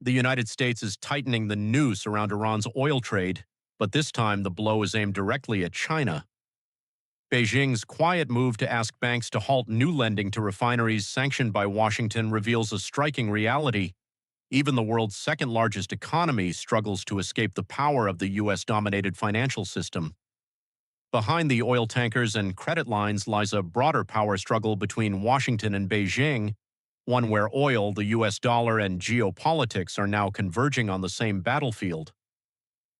The United States is tightening the noose around Iran's oil trade, but this time the blow is aimed directly at China. Beijing's quiet move to ask banks to halt new lending to refineries sanctioned by Washington reveals a striking reality. Even the world's second-largest economy struggles to escape the power of the U.S.-dominated financial system. Behind the oil tankers and credit lines lies a broader power struggle between Washington and Beijing, one where oil, the U.S. dollar, and geopolitics are now converging on the same battlefield.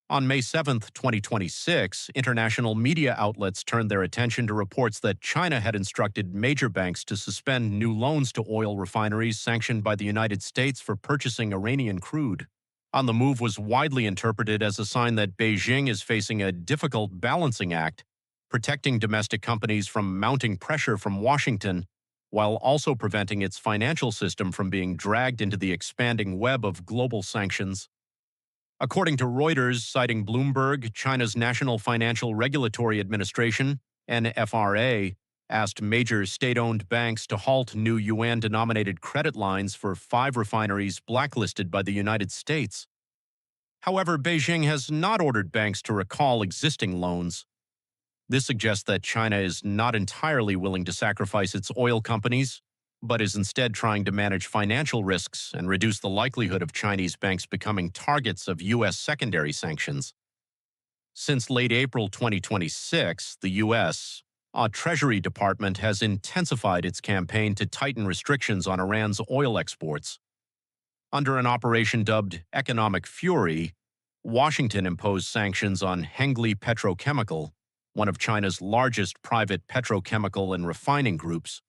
On May 7, 2026, international media outlets turned their attention to reports that China had instructed major banks to suspend new loans to oil refineries sanctioned by the United States for purchasing Iranian crude. The move was widely interpreted as a sign that Beijing is facing a difficult balancing act, protecting domestic companies from mounting pressure from Washington, while also preventing its financial system from being dragged into the expanding web of global sanctions. According to Reuters, citing Bloomberg, China's National Financial Regulatory Administration, NFRA, asked major state-owned banks to halt new yuan-denominated credit lines for 5 refineries blacklisted by the United States. However, Beijing has not ordered banks to recall existing loans. This suggests that China is not entirely willing to sacrifice its oil companies, but is instead trying to manage financial risks and reduce the likelihood of Chinese banks becoming targets of U.S. secondary sanctions. Since late April 2026, the U.S. Treasury Department has intensified its campaign to tighten restrictions on Iran's oil exports. Under an operation dubbed Economic Fury, Washington imposed sanctions on Hengli Petrochemical, one of China's largest private petrochemical and refining groups,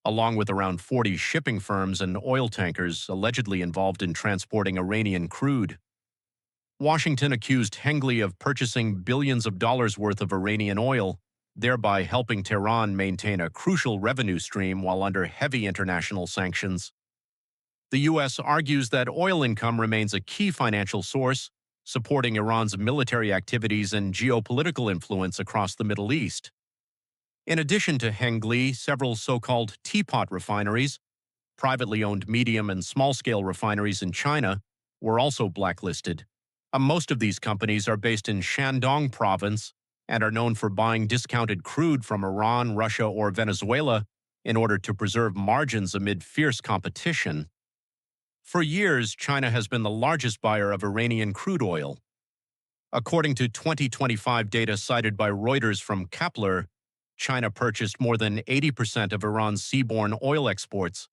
along with around 40 shipping firms and oil tankers allegedly involved in transporting Iranian crude. Washington accused Hengli of purchasing billions of dollars worth of Iranian oil, thereby helping Tehran maintain a crucial revenue stream while under heavy international sanctions. The U.S. argues that oil income remains a key financial source, supporting Iran's military activities and geopolitical influence across the Middle East. In addition to Hengli, several so-called teapot refineries, privately owned medium and small-scale refineries in China, were also blacklisted. Most of these companies are based in Shandong province and are known for buying discounted crude from Iran, Russia, or Venezuela in order to preserve margins amid fierce competition. For years, China has been the largest buyer of Iranian crude oil. According to 2025 data cited by Reuters from Kepler, China purchased more than 80% of Iran's seaborne oil exports.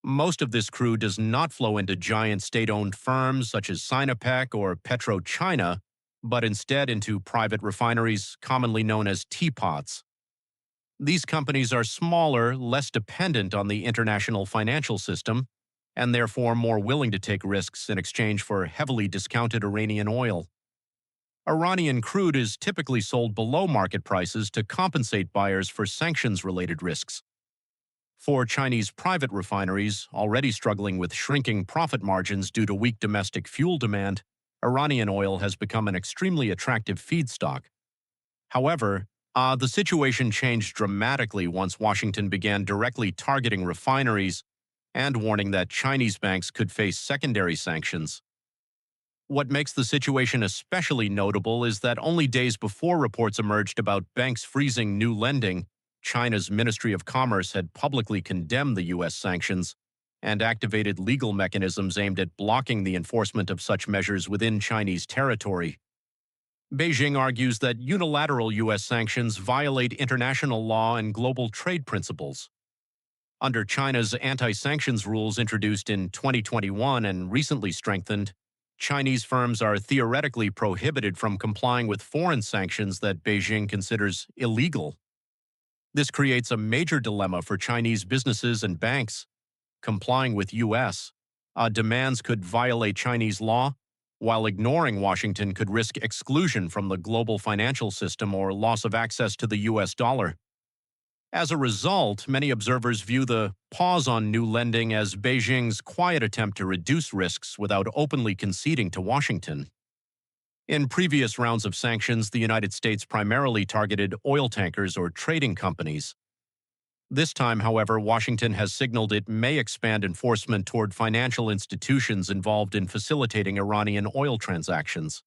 Most of this crude does not flow into giant state-owned firms such as Sinopec or PetroChina, but instead into private refineries commonly known as teapots. These companies are smaller, less dependent on the international financial system, and therefore more willing to take risks in exchange for heavily discounted Iranian oil. Iranian crude is typically sold below market prices to compensate buyers for sanctions-related risks. For Chinese private refineries, already struggling with shrinking profit margins due to weak domestic fuel demand, Iranian oil has become an extremely attractive feedstock. However, the situation changed dramatically once Washington began directly targeting refineries and warning that Chinese banks could face secondary sanctions. What makes the situation especially notable is that only days before reports emerged about banks freezing new lending, China's Ministry of Commerce had publicly condemned the U.S. sanctions and activated legal mechanisms aimed at blocking the enforcement of such measures within Chinese territory. Beijing argues that unilateral U.S. sanctions violate international law and global trade principles. Under China's anti-sanctions rules introduced in 2021 and recently strengthened, Chinese firms are theoretically prohibited from complying with foreign sanctions that Beijing considers illegal. This creates a major dilemma for Chinese businesses and banks. Complying with U.S. demands could violate Chinese law, while ignoring Washington could risk exclusion from the global financial system or loss of access to the U.S. dollar. As a result, many observers view the pause on new lending as Beijing's quiet attempt to reduce risks without openly conceding to Washington. In previous rounds of sanctions, the United States primarily targeted oil tankers or trading companies. This time, however, Washington has signaled it may expand enforcement toward financial institutions involved in facilitating Iranian oil transactions.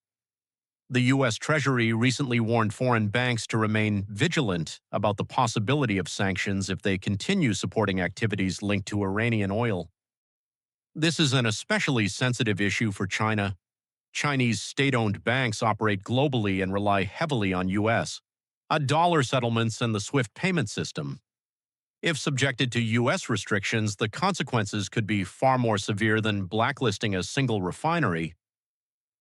The U.S. Treasury recently warned foreign banks to remain vigilant about the possibility of sanctions if they continue supporting activities linked to Iranian oil. This is an especially sensitive issue for China. Chinese state-owned banks operate globally and rely heavily on U.S. dollar settlements and the SWIFT payment system. If subjected to U.S. restrictions, the consequences could be far more severe than blacklisting a single refinery.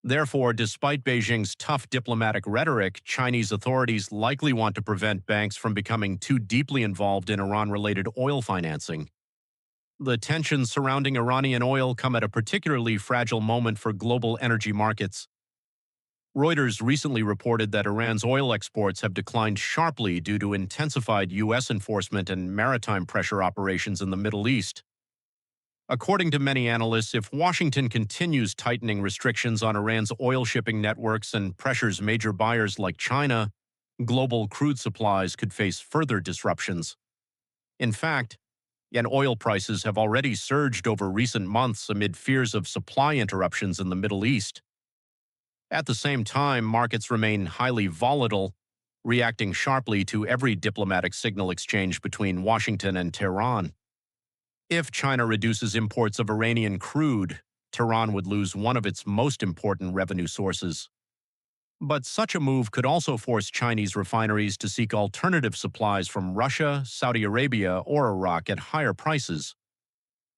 Therefore, despite Beijing's tough diplomatic rhetoric, Chinese authorities likely want to prevent banks from becoming too deeply involved in Iran-related oil financing. The tensions surrounding Iranian oil come at a particularly fragile moment for global energy markets. Reuters recently reported that Iran's oil exports have declined sharply due to intensified U.S. enforcement and maritime pressure operations in the Middle East. According to many analysts, if Washington continues tightening restrictions on Iran's oil shipping networks and pressures major buyers like China, global crude supplies could face further disruptions. In fact, oil prices have already surged over recent months amid fears of supply interruptions in the Middle East. At the same time, markets remain highly volatile, reacting sharply to every diplomatic signal exchange between Washington and Tehran. If China reduces imports of Iranian crude, Tehran would lose one of its most important revenue sources. But such a move could also force Chinese refineries to seek alternative supplies from Russia, Saudi Arabia, or Iraq at higher prices.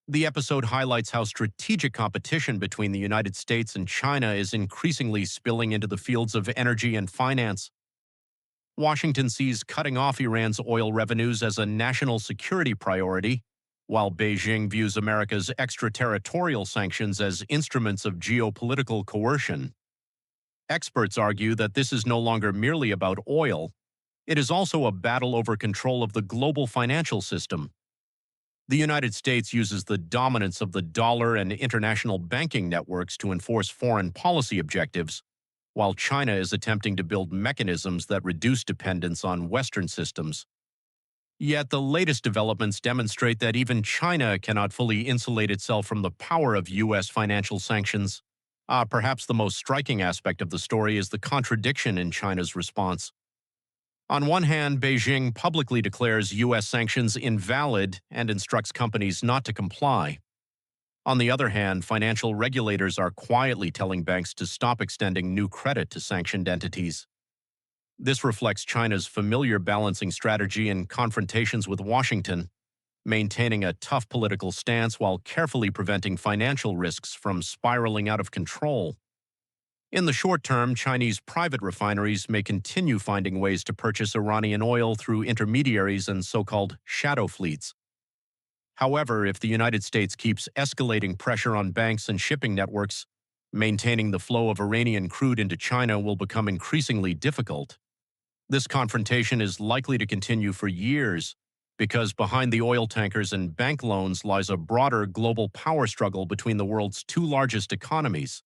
The episode highlights how strategic competition between the United States and China is increasingly spilling into the fields of energy and finance. Washington sees cutting off Iran's oil revenues as a national security priority, while Beijing views America's extraterritorial sanctions as instruments of geopolitical coercion. Experts argue that this is no longer merely about oil. It is also a battle over control of the global financial system. The United States uses the dominance of the dollar and international banking networks to enforce foreign policy objectives, while China is attempting to build mechanisms that reduce dependence on Western systems. Yet the latest developments demonstrate that even China cannot fully insulate itself from the power of U.S. financial sanctions. Perhaps the most striking aspect of the story is the contradiction in China's response. On one hand, Beijing publicly declares U.S. sanctions invalid and instructs companies not to comply. On the other hand, financial regulators are quietly telling banks to stop extending new credit to sanctioned entities. This reflects China's familiar balancing strategy in confrontations with Washington, maintaining a tough political stance while carefully preventing financial risks from spiraling out of control. In the short term, Chinese private refineries may continue finding ways to purchase Iranian oil through intermediaries and so-called shadow fleets. However, if the United States keeps escalating pressure on banks and shipping networks, maintaining the flow of Iranian crude into China will become increasingly difficult. This confrontation is likely to continue for years because behind the oil tankers and bank loans lies a broader global power struggle between the world's two largest economies.